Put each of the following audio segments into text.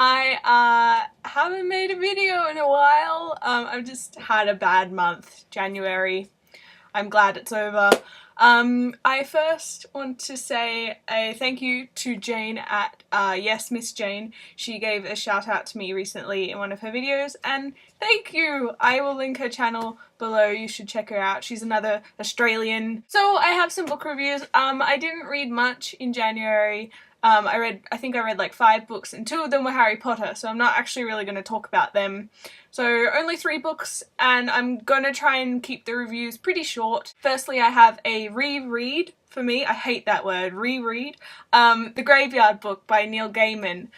I haven't made a video in a while. I've just had a bad month, January. I'm glad it's over. I first want to say a thank you to Jane at Yes Miss Jane. She gave a shout out to me recently in one of her videos, and thank you! I will link her channel below, you should check her out. She's another Australian. So I have some book reviews. I didn't read much in January. I think I read like 5 books and 2 of them were Harry Potter, so I'm not actually really going to talk about them. So only 3 books, and I'm going to try and keep the reviews pretty short. Firstly, I have a reread for me. I hate that word, reread. The Graveyard book by Neil Gaiman.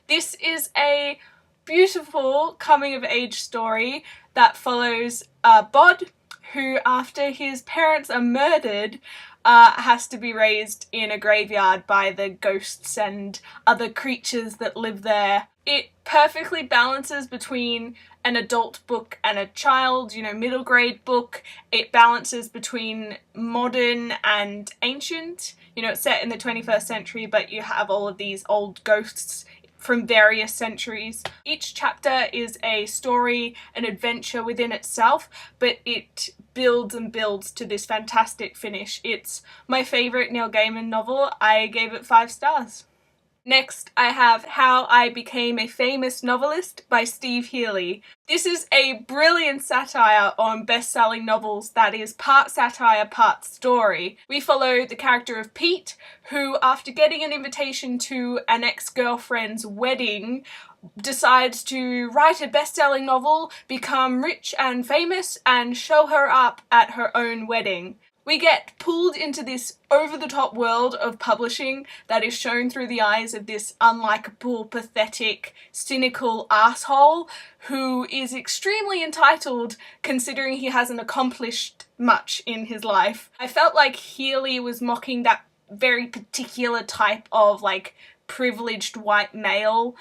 This is a beautiful coming-of-age story that follows Bod, who after his parents are murdered has to be raised in a graveyard by the ghosts and other creatures that live there. It perfectly balances between an adult book and a child, middle grade book. It balances between modern and ancient. It's set in the 21st century, but you have all of these old ghosts from various centuries. Each chapter is a story, an adventure within itself, but it builds and builds to this fantastic finish. It's my favourite Neil Gaiman novel. I gave it 5 stars. Next, I have How I Became a Famous Novelist by Steve Hely. This is a brilliant satire on best-selling novels that is part satire, part story. We follow the character of Pete, who, after getting an invitation to an ex-girlfriend's wedding, decides to write a best-selling novel, become rich and famous, and show her up at her own wedding. We get pulled into this over-the-top world of publishing that is shown through the eyes of this unlikable, pathetic, cynical asshole who is extremely entitled considering he hasn't accomplished much in his life. I felt like Hely was mocking that very particular type of, privileged white male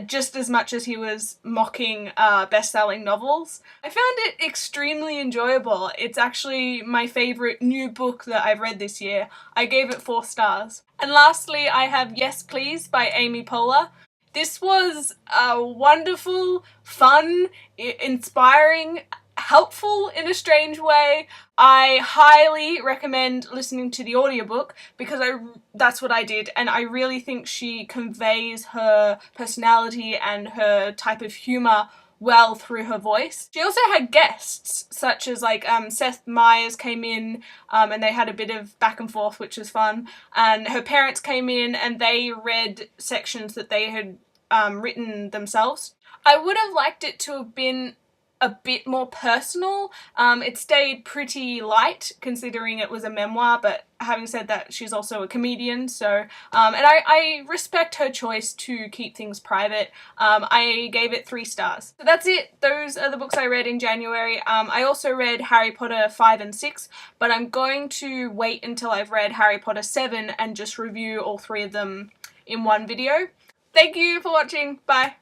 just as much as he was mocking best-selling novels. I found it extremely enjoyable. It's actually my favourite new book that I've read this year. I gave it 4 stars. And lastly, I have Yes Please by Amy Poehler. This was wonderful, fun, inspiring, helpful in a strange way. I highly recommend listening to the audiobook because that's what I did, and I really think she conveys her personality and her type of humour well through her voice. She also had guests, such as Seth Meyers came in and they had a bit of back and forth, which was fun, and her parents came in and they read sections that they had written themselves. I would have liked it to have been a bit more personal. It stayed pretty light considering it was a memoir, but having said that, she's also a comedian, so and I respect her choice to keep things private. I gave it 3 stars. So that's it. Those are the books I read in January. I also read Harry Potter 5 and 6, but I'm going to wait until I've read Harry Potter 7 and just review all 3 of them in one video. Thank you for watching. Bye.